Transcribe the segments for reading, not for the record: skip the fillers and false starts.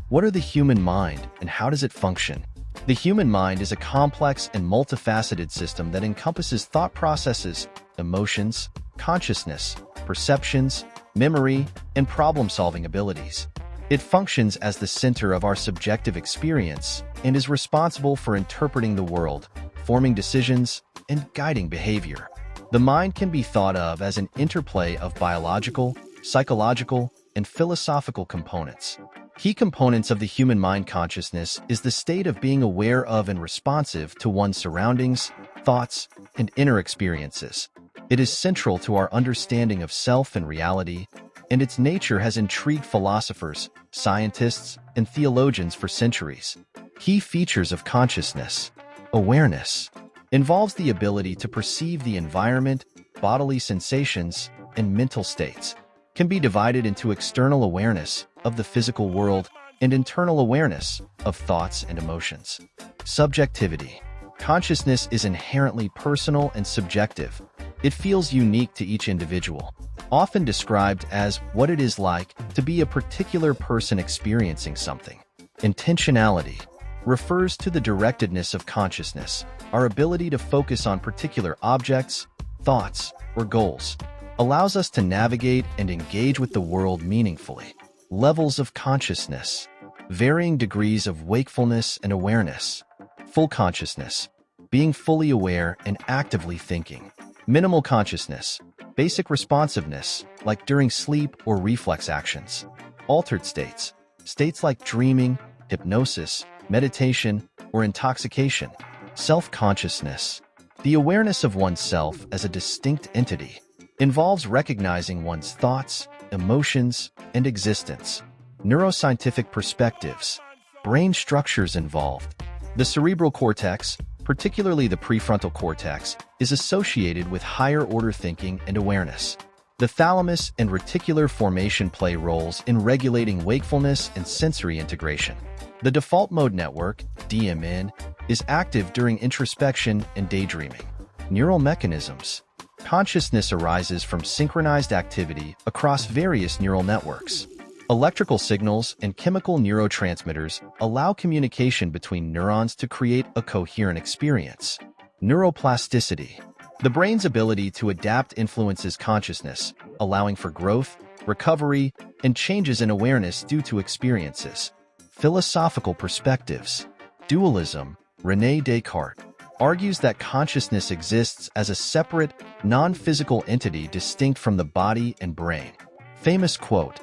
What are the human mind and how does it function? The human mind is a complex and multifaceted system that encompasses thought processes, emotions, consciousness, perceptions, memory, and problem-solving abilities. It functions as the center of our subjective experience and is responsible for interpreting the world, forming decisions, and guiding behavior. The mind can be thought of as an interplay of biological, psychological, and philosophical components. Key components of the human mind consciousness is the state of being aware of and responsive to one's surroundings, thoughts, and inner experiences. It is central to our understanding of self and reality, and its nature has intrigued philosophers, scientists, and theologians for centuries. Key features of consciousness. Awareness involves the ability to perceive the environment, bodily sensations, and mental states. Can be divided into external awareness of the physical world and internal awareness of thoughts and emotions. Subjectivity. Consciousness is inherently personal and subjective. It feels unique to each individual, often described as what it is like to be a particular person experiencing something. Intentionality refers to the directedness of consciousness, our ability to focus on particular objects, thoughts, or goals. Allows us to navigate and engage with the world meaningfully. Levels of consciousness. Varying degrees of wakefulness and awareness. Full consciousness. Being fully aware and actively thinking. Minimal consciousness. Basic responsiveness, like during sleep or reflex actions. Altered states. States like dreaming, hypnosis, meditation, or intoxication. Self-consciousness. The awareness of oneself as a distinct entity. Involves recognizing one's thoughts, emotions, and existence. Neuroscientific perspectives. Brain structures involved. The cerebral cortex, particularly the prefrontal cortex, is associated with higher-order thinking and awareness. The thalamus and reticular formation play roles in regulating wakefulness and sensory integration. The default mode network, DMN, is active during introspection and daydreaming. Neural mechanisms. Consciousness arises from synchronized activity across various neural networks. Electrical signals and chemical neurotransmitters allow communication between neurons to create a coherent experience. Neuroplasticity. The brain's ability to adapt influences consciousness, allowing for growth, recovery, and changes in awareness due to experiences. Philosophical perspectives. Dualism. René Descartes argues that consciousness exists as a separate, non-physical entity distinct from the body and brain. Famous quote,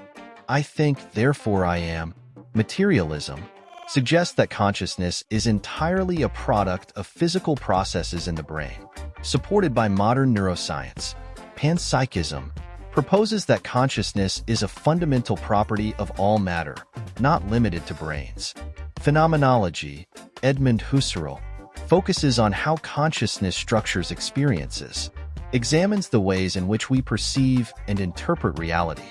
"I think, therefore I am." Materialism suggests that consciousness is entirely a product of physical processes in the brain, supported by modern neuroscience. Panpsychism proposes that consciousness is a fundamental property of all matter, not limited to brains. Phenomenology, Edmund Husserl, focuses on how consciousness structures experiences, examines the ways in which we perceive and interpret reality.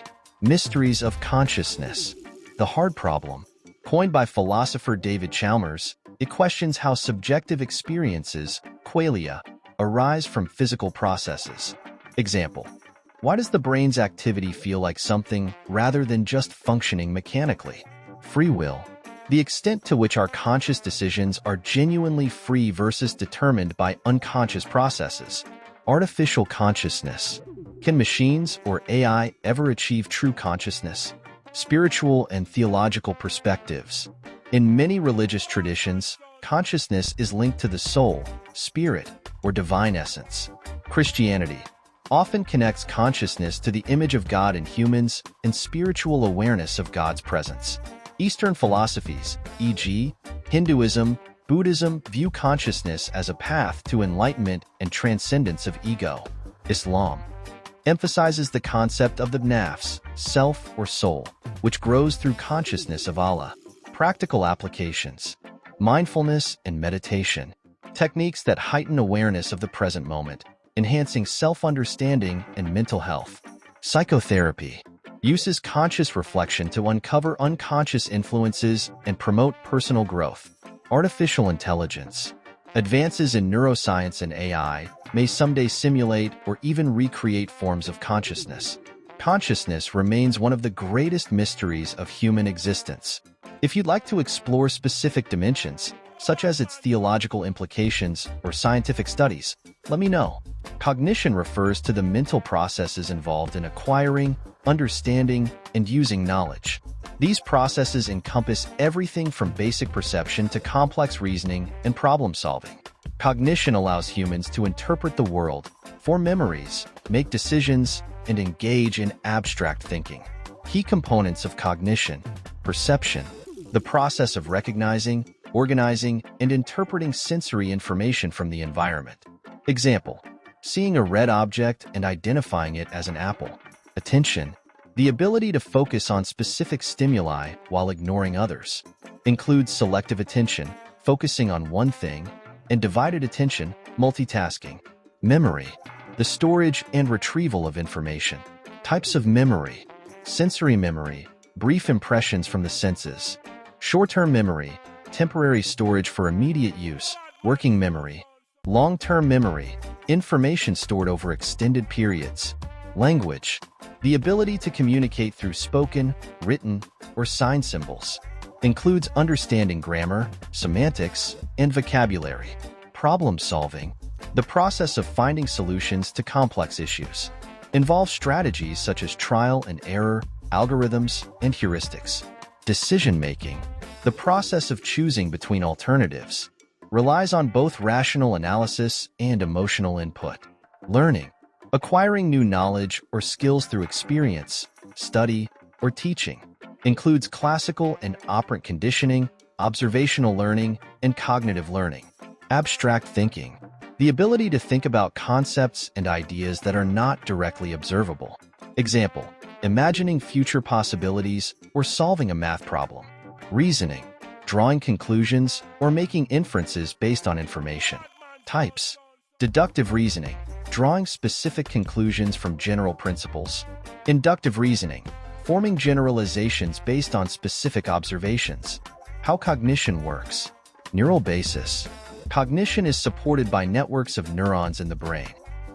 Mysteries of consciousness. The hard problem. Coined by philosopher David Chalmers, it questions how subjective experiences, qualia, arise from physical processes. Example. Why does the brain's activity feel like something rather than just functioning mechanically? Free will. The extent to which our conscious decisions are genuinely free versus determined by unconscious processes. Artificial consciousness. Can machines or AI ever achieve true consciousness? Spiritual and theological perspectives. In many religious traditions, consciousness is linked to the soul, spirit, or divine essence. Christianity often connects consciousness to the image of God in humans and spiritual awareness of God's presence. Eastern philosophies, e.g., Hinduism, Buddhism, view consciousness as a path to enlightenment and transcendence of ego. Islam emphasizes the concept of the nafs, self or soul, which grows through consciousness of Allah. Practical applications. Mindfulness and meditation. Techniques that heighten awareness of the present moment, enhancing self-understanding and mental health. Psychotherapy uses conscious reflection to uncover unconscious influences and promote personal growth. Artificial intelligence. Advances in neuroscience and AI may someday simulate or even recreate forms of consciousness. Consciousness remains one of the greatest mysteries of human existence. If you'd like to explore specific dimensions, such as its theological implications or scientific studies, let me know. Cognition refers to the mental processes involved in acquiring, understanding, and using knowledge. These processes encompass everything from basic perception to complex reasoning and problem-solving. Cognition allows humans to interpret the world, form memories, make decisions, and engage in abstract thinking. Key components of cognition: perception, the process of recognizing, organizing, and interpreting sensory information from the environment. Example: seeing a red object and identifying it as an apple. Attention, the ability to focus on specific stimuli while ignoring others. Includes selective attention, focusing on one thing, and divided attention, multitasking. Memory, the storage and retrieval of information. Types of memory: sensory memory, brief impressions from the senses. Short-term memory, temporary storage for immediate use, working memory. Long-term memory, information stored over extended periods. Language, the ability to communicate through spoken, written, or sign symbols. Includes understanding grammar, semantics, and vocabulary. Problem solving, the process of finding solutions to complex issues. Involves strategies such as trial and error, algorithms, and heuristics. Decision making, the process of choosing between alternatives. Relies on both rational analysis and emotional input. Learning, acquiring new knowledge or skills through experience, study, or teaching. Includes classical and operant conditioning, observational learning, and cognitive learning. Abstract thinking, the ability to think about concepts and ideas that are not directly observable. Example: imagining future possibilities or solving a math problem. Reasoning, drawing conclusions or making inferences based on information. Types: deductive reasoning, drawing specific conclusions from general principles. Inductive reasoning, forming generalizations based on specific observations. How cognition works. Neural basis, cognition is supported by networks of neurons in the brain.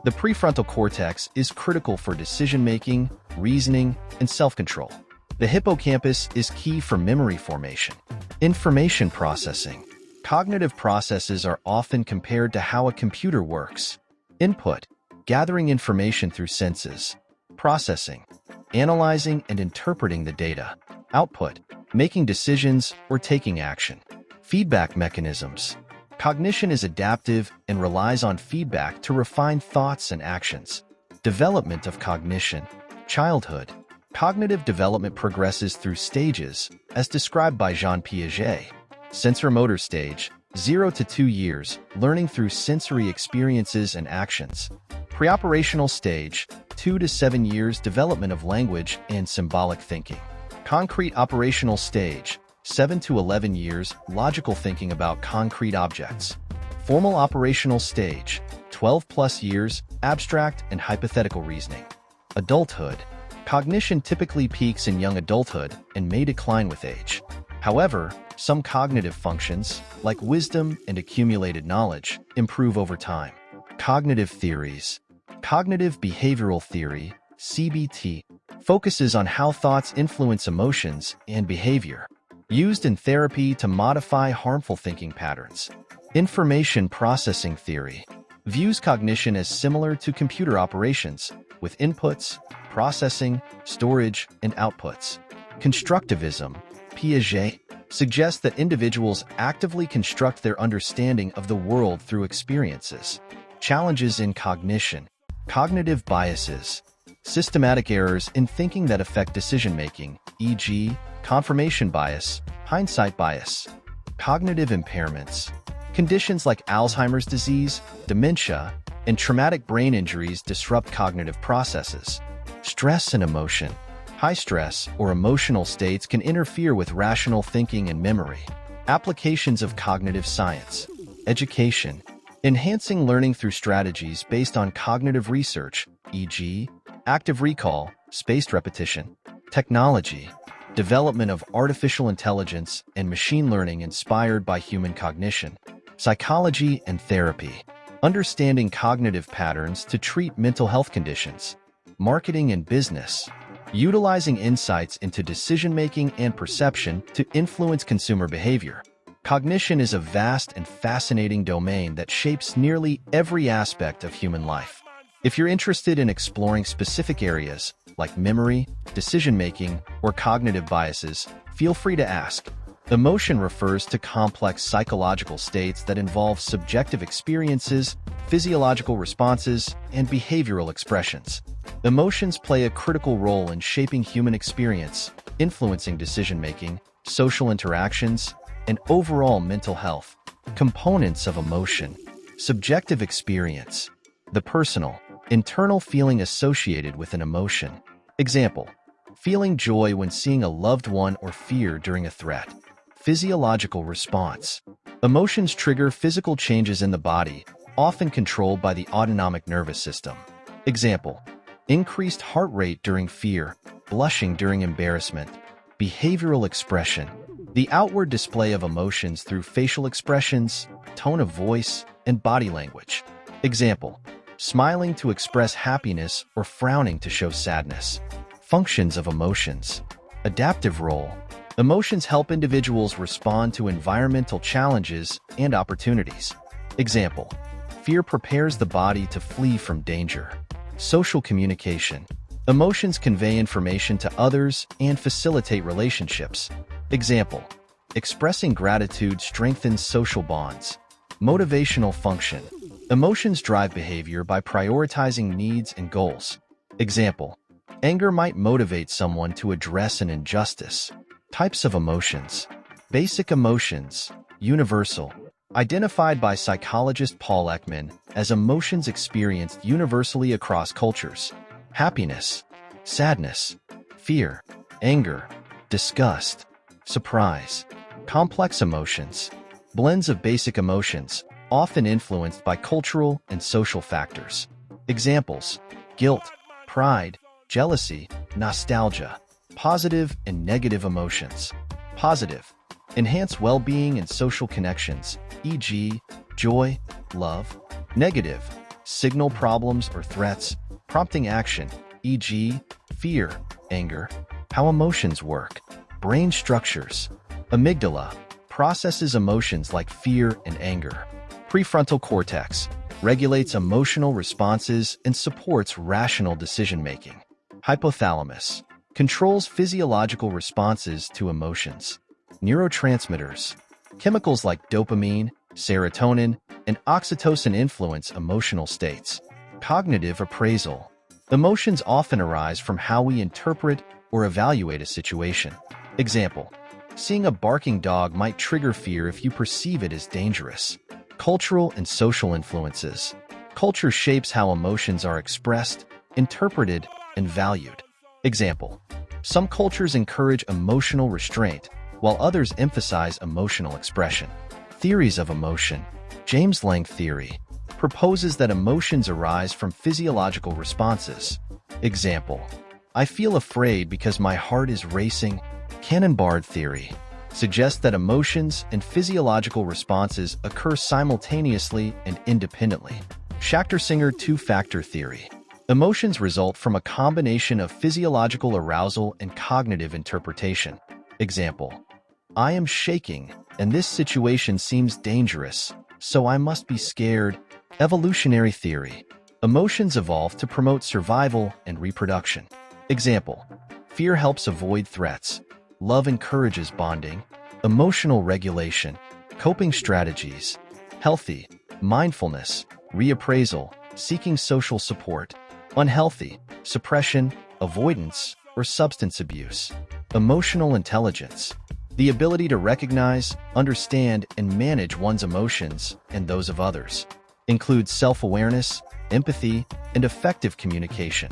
The prefrontal cortex is critical for decision-making, reasoning, and self-control. The hippocampus is key for memory formation. Information processing, cognitive processes are often compared to how a computer works. Input, gathering information through senses. Processing, analyzing and interpreting the data. Output, making decisions or taking action. Feedback mechanisms, cognition is adaptive and relies on feedback to refine thoughts and actions. Development of cognition, childhood, cognitive development progresses through stages, as described by Jean Piaget. Sensorimotor stage, 0 to 2 years, learning through sensory experiences and actions. Preoperational stage, 2 to 7 years, development of language and symbolic thinking. Concrete operational stage, 7 to 11 years, logical thinking about concrete objects. Formal operational stage, 12 plus years, abstract and hypothetical reasoning. Adulthood, cognition typically peaks in young adulthood and may decline with age. However, some cognitive functions, like wisdom and accumulated knowledge, improve over time. Cognitive theories. Cognitive behavioral theory, CBT, focuses on how thoughts influence emotions and behavior. Used in therapy to modify harmful thinking patterns. Information processing theory views cognition as similar to computer operations, with inputs, processing, storage, and outputs. Constructivism, Piaget, suggests that individuals actively construct their understanding of the world through experiences. Challenges in cognition. Cognitive biases, systematic errors in thinking that affect decision-making, e.g., confirmation bias, hindsight bias. Cognitive impairments. Conditions like Alzheimer's disease, dementia, and traumatic brain injuries disrupt cognitive processes. Stress and emotion. High stress or emotional states can interfere with rational thinking and memory. Applications of cognitive science. Education. Enhancing learning through strategies based on cognitive research, e.g., active recall, spaced repetition. Technology. Development of artificial intelligence and machine learning inspired by human cognition. Psychology and therapy. Understanding cognitive patterns to treat mental health conditions. marketing, and business, utilizing insights into decision-making and perception to influence consumer behavior. Cognition is a vast and fascinating domain that shapes nearly every aspect of human life. If you're interested in exploring specific areas like memory, decision-making, or cognitive biases, feel free to ask. Emotion refers to complex psychological states that involve subjective experiences, physiological responses, and behavioral expressions. Emotions play a critical role in shaping human experience, influencing decision-making, social interactions, and overall mental health. Components of emotion. Subjective experience. The personal, internal feeling associated with an emotion. Example: feeling joy when seeing a loved one or fear during a threat. Physiological response. Emotions trigger physical changes in the body, often controlled by the autonomic nervous system. Example: increased heart rate during fear, blushing during embarrassment. Behavioral expression. The outward display of emotions through facial expressions, tone of voice, and body language. Example: smiling to express happiness or frowning to show sadness. Functions of emotions. Adaptive role. Emotions help individuals respond to environmental challenges and opportunities. Example: fear prepares the body to flee from danger. Social communication. Emotions convey information to others and facilitate relationships. Example: expressing gratitude strengthens social bonds. Motivational function. Emotions drive behavior by prioritizing needs and goals. Example: anger might motivate someone to address an injustice. Types of emotions. Basic emotions, universal. Identified by psychologist Paul Ekman as emotions experienced universally across cultures. Happiness, sadness, fear, anger, disgust, surprise. Complex emotions. Blends of basic emotions, often influenced by cultural and social factors. Examples: guilt, pride, jealousy, nostalgia. Positive and negative emotions. Positive. Enhance well-being and social connections, e.g., joy, love. Negative. Signal problems or threats, prompting action, e.g., fear, anger. How emotions work. Brain structures. Amygdala. Processes emotions like fear and anger. Prefrontal cortex. Regulates emotional responses and supports rational decision-making. Hypothalamus. Controls physiological responses to emotions. Neurotransmitters. Chemicals like dopamine, serotonin, and oxytocin influence emotional states. Cognitive appraisal. Emotions often arise from how we interpret or evaluate a situation. Example: seeing a barking dog might trigger fear if you perceive it as dangerous. Cultural and social influences. Culture shapes how emotions are expressed, interpreted, and valued. Example: some cultures encourage emotional restraint, while others emphasize emotional expression. Theories of emotion. James Lange theory proposes that emotions arise from physiological responses. Example: I feel afraid because my heart is racing. Cannon-Bard theory suggests that emotions and physiological responses occur simultaneously and independently. Schachter-Singer two-factor theory. Emotions result from a combination of physiological arousal and cognitive interpretation. Example: I am shaking, and this situation seems dangerous, so I must be scared. Evolutionary theory. Emotions evolve to promote survival and reproduction. Example: fear helps avoid threats. Love encourages bonding. Emotional regulation. Coping strategies. Healthy. Mindfulness. Reappraisal. Seeking social support. Unhealthy. Suppression, avoidance, or substance abuse. Emotional intelligence. The ability to recognize, understand, and manage one's emotions and those of others. Includes self-awareness, empathy, and effective communication.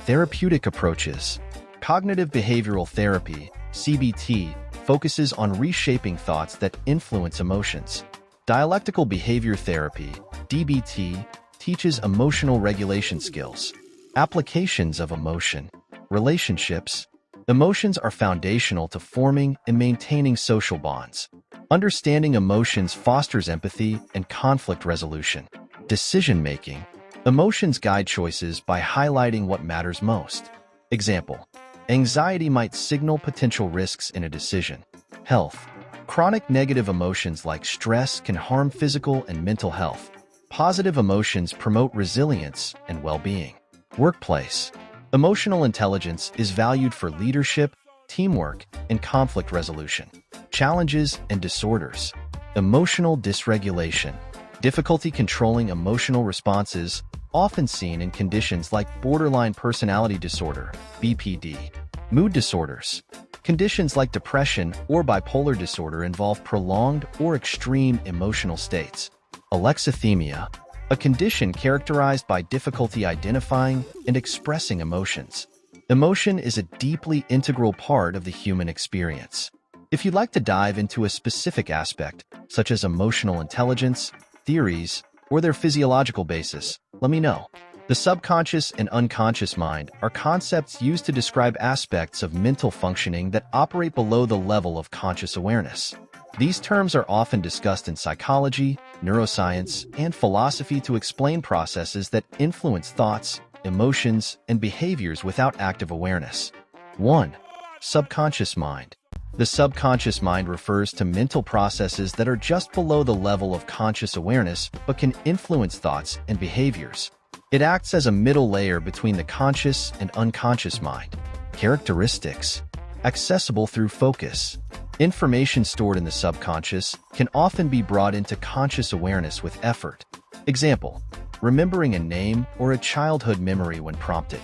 Therapeutic approaches. Cognitive behavioral therapy, CBT, focuses on reshaping thoughts that influence emotions. Dialectical behavior therapy, DBT, teaches emotional regulation skills. Applications of emotion. Relationships. Emotions are foundational to forming and maintaining social bonds. Understanding emotions fosters empathy and conflict resolution. Decision-making. Emotions guide choices by highlighting what matters most. Example: anxiety might signal potential risks in a decision. Health: chronic negative emotions like stress can harm physical and mental health. Positive emotions promote resilience and well-being. Workplace: emotional intelligence is valued for leadership, teamwork, and conflict resolution. Challenges and disorders: emotional dysregulation, difficulty controlling emotional responses, often seen in conditions like borderline personality disorder, BPD. Mood disorders: conditions like depression or bipolar disorder involve prolonged or extreme emotional states. Alexithymia: a condition characterized by difficulty identifying and expressing emotions. Emotion is a deeply integral part of the human experience. If you'd like to dive into a specific aspect, such as emotional intelligence, theories, or their physiological basis, let me know. The subconscious and unconscious mind are concepts used to describe aspects of mental functioning that operate below the level of conscious awareness. These terms are often discussed in psychology, neuroscience, and philosophy to explain processes that influence thoughts, emotions, and behaviors without active awareness. 1. Subconscious mind. The subconscious mind refers to mental processes that are just below the level of conscious awareness but can influence thoughts and behaviors. It acts as a middle layer between the conscious and unconscious mind. Characteristics: accessible through focus. Information stored in the subconscious can often be brought into conscious awareness with effort. Example: remembering a name or a childhood memory when prompted.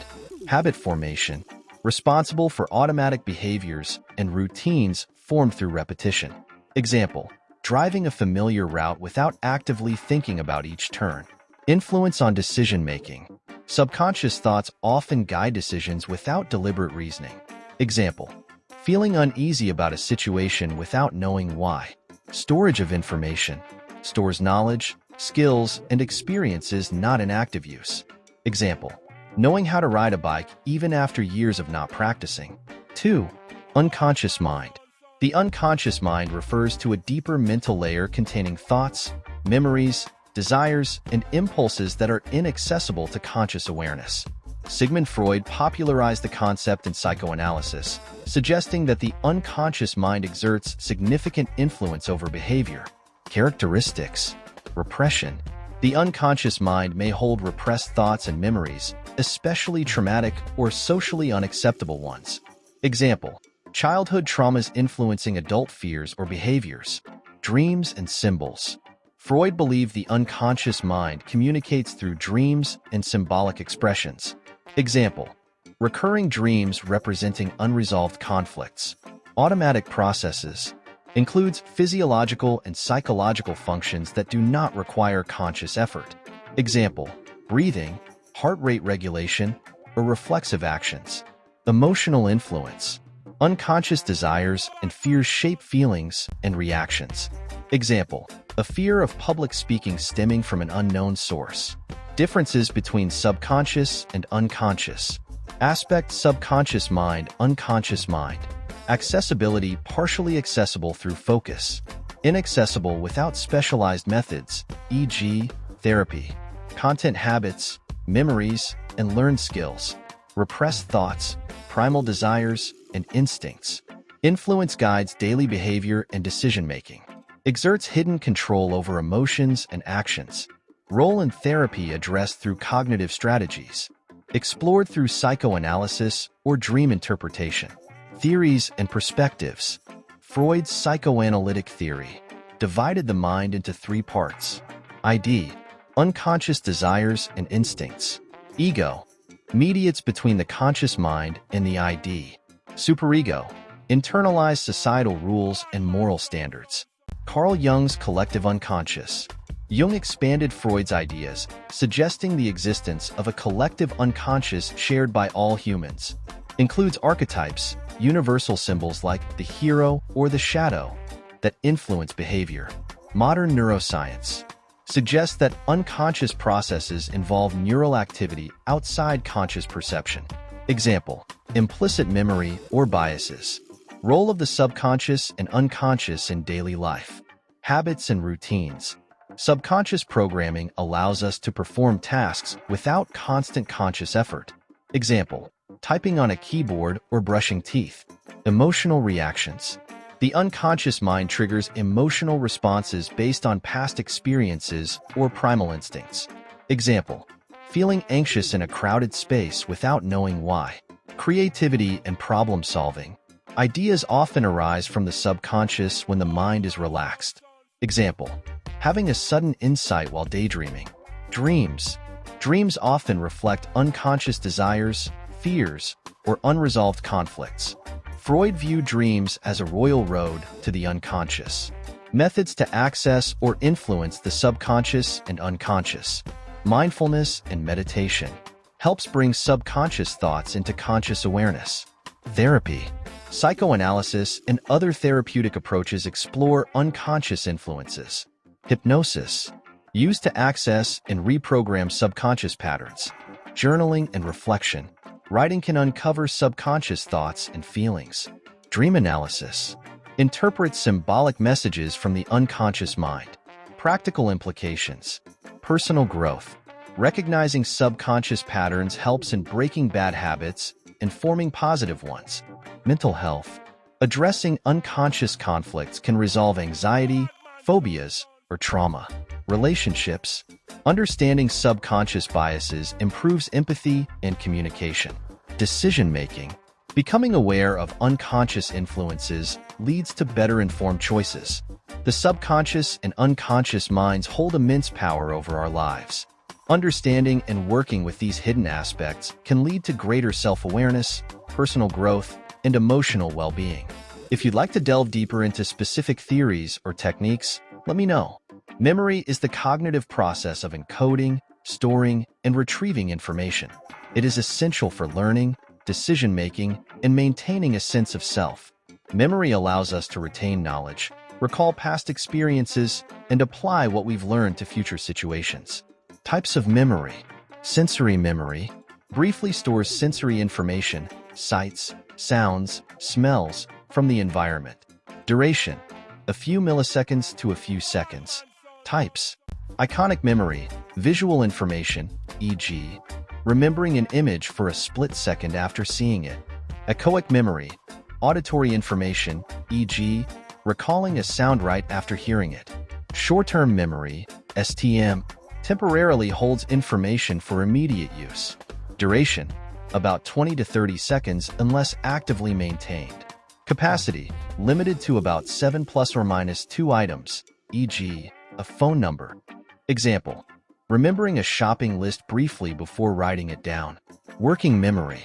Habit formation: responsible for automatic behaviors and routines formed through repetition. Example: driving a familiar route without actively thinking about each turn. Influence on decision-making: subconscious thoughts often guide decisions without deliberate reasoning. Example: feeling uneasy about a situation without knowing why. Storage of information: stores knowledge, skills, and experiences not in active use. Example: knowing how to ride a bike even after years of not practicing. 2. Unconscious mind. The unconscious mind refers to a deeper mental layer containing thoughts, memories, desires, and impulses that are inaccessible to conscious awareness. Sigmund Freud popularized the concept in psychoanalysis, suggesting that the unconscious mind exerts significant influence over behavior. Characteristics: repression. The unconscious mind may hold repressed thoughts and memories, especially traumatic or socially unacceptable ones. Example: childhood traumas influencing adult fears or behaviors. Dreams and symbols. Freud believed the unconscious mind communicates through dreams and symbolic expressions. Example: recurring dreams representing unresolved conflicts. Automatic processes. Includes physiological and psychological functions that do not require conscious effort. Example: breathing, heart rate regulation, or reflexive actions. Emotional influence. Unconscious desires and fears shape feelings and reactions. Example: a fear of public speaking stemming from an unknown source. Differences between subconscious and unconscious. Aspect: subconscious mind, unconscious mind. Accessibility: partially accessible through focus. Inaccessible without specialized methods, e.g., therapy. Content: habits, memories, and learned skills. Repressed thoughts, primal desires, and instincts. Influence: guides daily behavior and decision-making. Exerts hidden control over emotions and actions. Role in therapy addressed through cognitive strategies. Explored through psychoanalysis or dream interpretation. Theories and perspectives. Freud's psychoanalytic theory divided the mind into 3 parts. ID: unconscious desires and instincts. Ego: mediates between the conscious mind and the ID. Superego: internalized societal rules and moral standards. Carl Jung's collective unconscious. Jung expanded Freud's ideas, suggesting the existence of a collective unconscious shared by all humans. Includes archetypes, universal symbols like the hero or the shadow, that influence behavior. Modern neuroscience suggests that unconscious processes involve neural activity outside conscious perception. Example: implicit memory or biases. Role of the subconscious and unconscious in daily life. Habits and routines. Subconscious programming allows us to perform tasks without constant conscious effort. Example, typing on a keyboard or brushing teeth. Emotional reactions. The unconscious mind triggers emotional responses based on past experiences or primal instincts. Example, feeling anxious in a crowded space without knowing why. Creativity and problem solving. Ideas often arise from the subconscious when the mind is relaxed. Example, having a sudden insight while daydreaming. Dreams. Dreams often reflect unconscious desires, fears, or unresolved conflicts. Freud viewed dreams as a royal road to the unconscious. Methods to access or influence the subconscious and unconscious. Mindfulness and meditation helps bring subconscious thoughts into conscious awareness. Therapy. Psychoanalysis and other therapeutic approaches explore unconscious influences. Hypnosis, used to access and reprogram subconscious patterns. Journaling and reflection. Writing can uncover subconscious thoughts and feelings. Dream analysis, interprets symbolic messages from the unconscious mind. Practical implications. Personal growth. Recognizing subconscious patterns helps in breaking bad habits and forming positive ones. Mental health. Addressing unconscious conflicts can resolve anxiety, phobias, or trauma. Relationships. Understanding subconscious biases improves empathy and communication. Decision-making. Becoming aware of unconscious influences leads to better informed choices. The subconscious and unconscious minds hold immense power over our lives. Understanding and working with these hidden aspects can lead to greater self-awareness, personal growth, and emotional well-being. If you'd like to delve deeper into specific theories or techniques, let me know. Memory is the cognitive process of encoding, storing, and retrieving information. It is essential for learning, decision-making, and maintaining a sense of self. Memory allows us to retain knowledge, recall past experiences, and apply what we've learned to future situations. Types of memory. Sensory memory briefly stores sensory information, sights, sounds, smells, from the environment. Duration, a few milliseconds to a few seconds. Types. Iconic memory, visual information, e.g., remembering an image for a split second after seeing it. Echoic memory, auditory information, e.g., recalling a sound right after hearing it. Short-term memory, STM, temporarily holds information for immediate use. Duration, about 20 to 30 seconds unless actively maintained. Capacity, limited to about 7 plus or minus 2 items, e.g., a phone number. Example, remembering a shopping list briefly before writing it down. Working memory,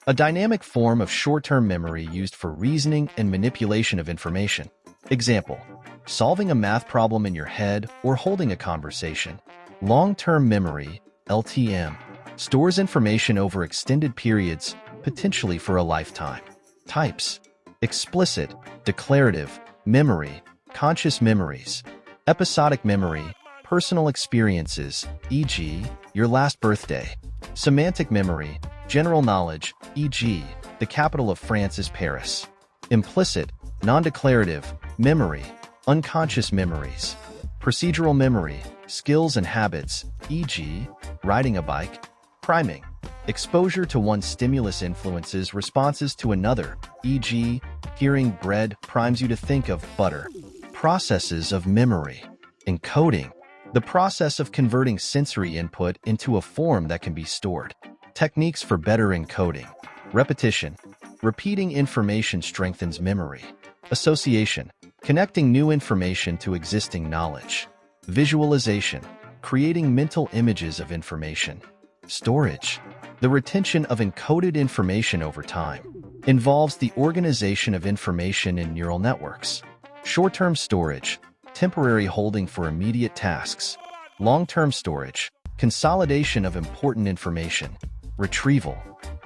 a dynamic form of short-term memory used for reasoning and manipulation of information. Example, solving a math problem in your head or holding a conversation. Long-term memory, LTM, stores information over extended periods, potentially for a lifetime. Types. Explicit, declarative, memory, conscious memories. Episodic memory, personal experiences, e.g., your last birthday. Semantic memory, general knowledge, e.g., the capital of France is Paris. Implicit, non-declarative, memory, unconscious memories. Procedural memory, skills and habits, e.g., riding a bike. Priming, exposure to one stimulus influences responses to another, e.g., hearing bread primes you to think of butter. Processes of memory. Encoding, the process of converting sensory input into a form that can be stored. Techniques for better encoding. Repetition, repeating information strengthens memory. Association, connecting new information to existing knowledge. Visualization, creating mental images of information. Storage, the retention of encoded information over time, involves the organization of information in neural networks. Short-term storage, temporary holding for immediate tasks. Long-term storage, consolidation of important information. Retrieval,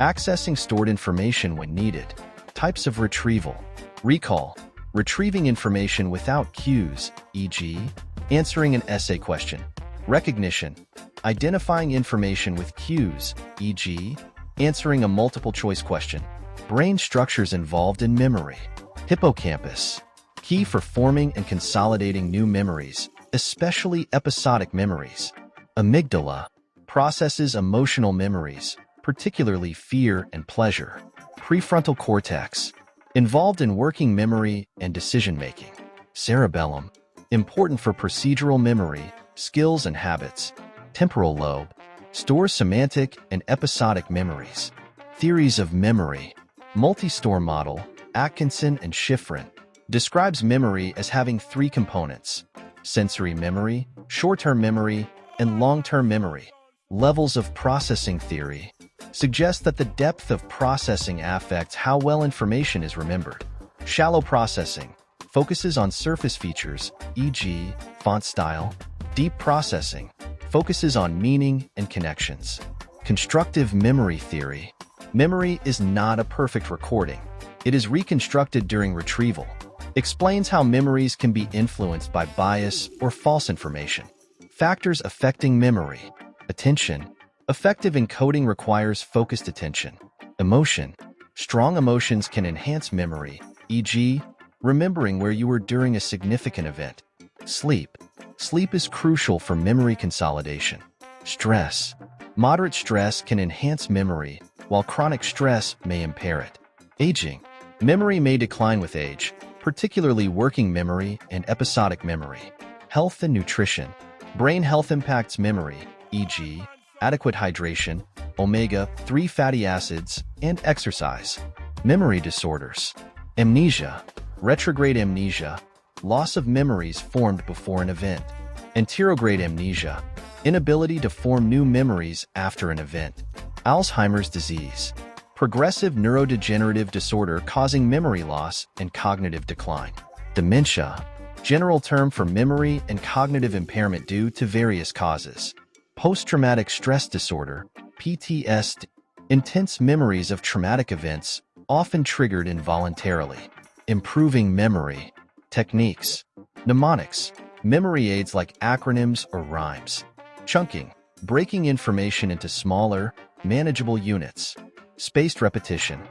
accessing stored information when needed. Types of retrieval. Recall, retrieving information without cues, e.g., answering an essay question. Recognition, identifying information with cues, e.g., answering a multiple-choice question. Brain structures involved in memory. Hippocampus, key for forming and consolidating new memories, especially episodic memories. Amygdala processes emotional memories, particularly fear and pleasure. Prefrontal cortex, involved in working memory and decision-making. Cerebellum, important for procedural memory, skills and habits. Temporal lobe, stores semantic and episodic memories. Theories of memory. Multi-store model, Atkinson and Schifrin, describes memory as having three components: sensory memory, short-term memory, and long-term memory. Levels of processing theory suggest that the depth of processing affects how well information is remembered. Shallow processing focuses on surface features, e.g., font style. Deep processing focuses on meaning and connections. Constructive memory theory. Memory is not a perfect recording. It is reconstructed during retrieval. Explains how memories can be influenced by bias or false information. Factors affecting memory. Attention. Effective encoding requires focused attention. Emotion. Strong emotions can enhance memory, e.g., remembering where you were during a significant event. Sleep. Sleep is crucial for memory consolidation. Stress. Moderate stress can enhance memory, while chronic stress may impair it. Aging. Memory may decline with age, particularly working memory and episodic memory. Health and nutrition. Brain health impacts memory, e.g., adequate hydration, omega-3 fatty acids, and exercise. Memory disorders. Amnesia. Retrograde amnesia, loss of memories formed before an event. Anterograde amnesia, inability to form new memories after an event. Alzheimer's disease, progressive neurodegenerative disorder causing memory loss and cognitive decline. Dementia, general term for memory and cognitive impairment due to various causes. Post-traumatic stress disorder, PTSD, intense memories of traumatic events, often triggered involuntarily. Improving memory. Techniques. Mnemonics, memory aids like acronyms or rhymes. Chunking, breaking information into smaller, manageable units. Spaced repetition,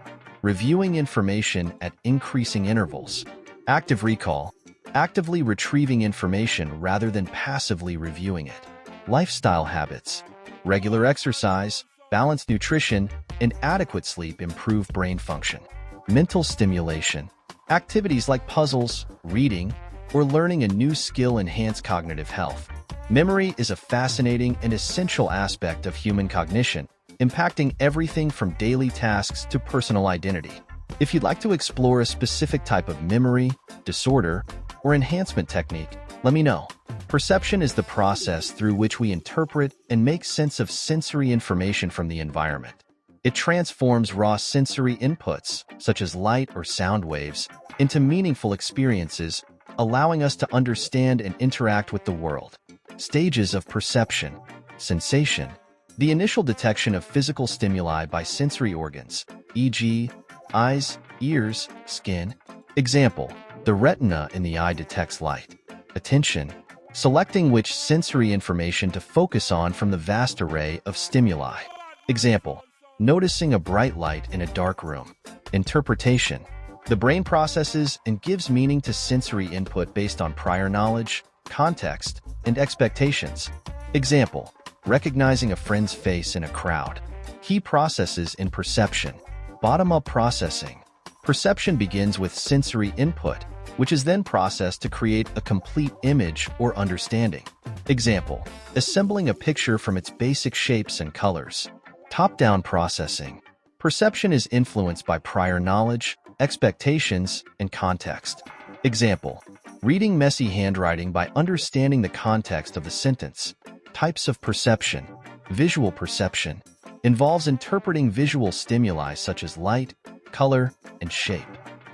reviewing information at increasing intervals. Active recall, actively retrieving information rather than passively reviewing it. Lifestyle habits, regular exercise, balanced nutrition, and adequate sleep improve brain function. Mental stimulation, activities like puzzles, reading, or learning a new skill enhance cognitive health. Memory is a fascinating and essential aspect of human cognition, impacting everything from daily tasks to personal identity. If you'd like to explore a specific type of memory, disorder, or enhancement technique, let me know. Perception is the process through which we interpret and make sense of sensory information from the environment. It transforms raw sensory inputs, such as light or sound waves, into meaningful experiences, allowing us to understand and interact with the world. Stages of perception. Sensation. The initial detection of physical stimuli by sensory organs, e.g., eyes, ears, skin. Example, the retina in the eye detects light. Attention. Selecting which sensory information to focus on from the vast array of stimuli. Example, noticing a bright light in a dark room. Interpretation. The brain processes and gives meaning to sensory input based on prior knowledge, context, and expectations. Example, recognizing a friend's face in a crowd. Key processes in perception. Bottom-up processing. Perception begins with sensory input, which is then processed to create a complete image or understanding. Example, assembling a picture from its basic shapes and colors. Top-down processing. Perception is influenced by prior knowledge, expectations, and context. Example, reading messy handwriting by understanding the context of the sentence. Types of perception. Visual perception involves interpreting visual stimuli such as light, color, and shape.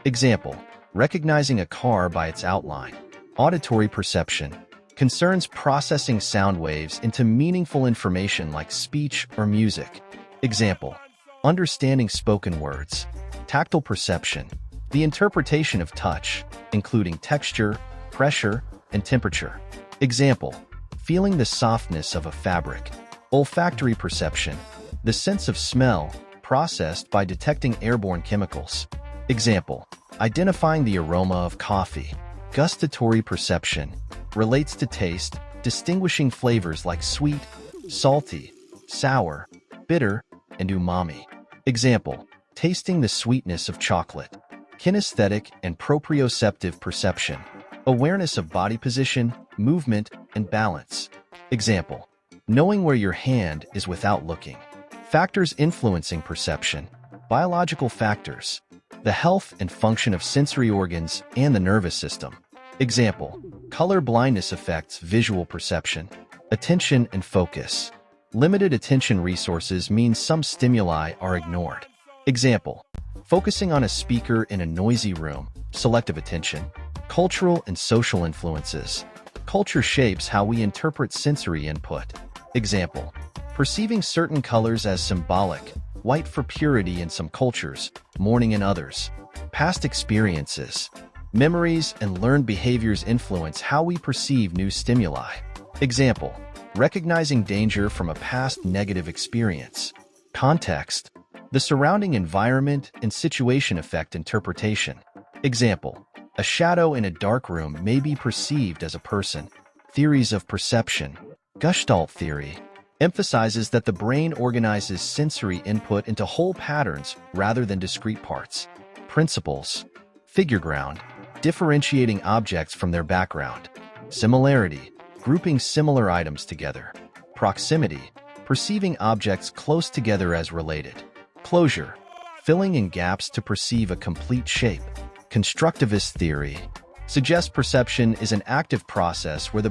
Example, recognizing a car by its outline. Auditory perception concerns processing sound waves into meaningful information like speech or music. Example, understanding spoken words. Tactile perception, the interpretation of touch, including texture, pressure, and temperature. Example, feeling the softness of a fabric. Olfactory perception, the sense of smell, processed by detecting airborne chemicals. Example, identifying the aroma of coffee. Gustatory perception relates to taste, distinguishing flavors like sweet, salty, sour, bitter, and umami. Example, tasting the sweetness of chocolate. Kinesthetic and proprioceptive perception, awareness of body position, movement, and balance. Example, knowing where your hand is without looking. Factors influencing perception, biological factors, the health and function of sensory organs and the nervous system. Example, color blindness affects visual perception, attention and focus. Limited attention resources means some stimuli are ignored. Example, focusing on a speaker in a noisy room, selective attention. Cultural and social influences. Culture shapes how we interpret sensory input. Example, perceiving certain colors as symbolic, white for purity in some cultures, mourning in others. Past experiences. Memories and learned behaviors influence how we perceive new stimuli. Example, recognizing danger from a past negative experience. Context. The surrounding environment and situation affect interpretation. Example, a shadow in a dark room may be perceived as a person. Theories of perception. Gestalt theory emphasizes that the brain organizes sensory input into whole patterns rather than discrete parts. Principles. Figure ground, differentiating objects from their background. Similarity, grouping similar items together. Proximity, perceiving objects close together as related. Closure, filling in gaps to perceive a complete shape. Constructivist theory suggests perception is an active process where the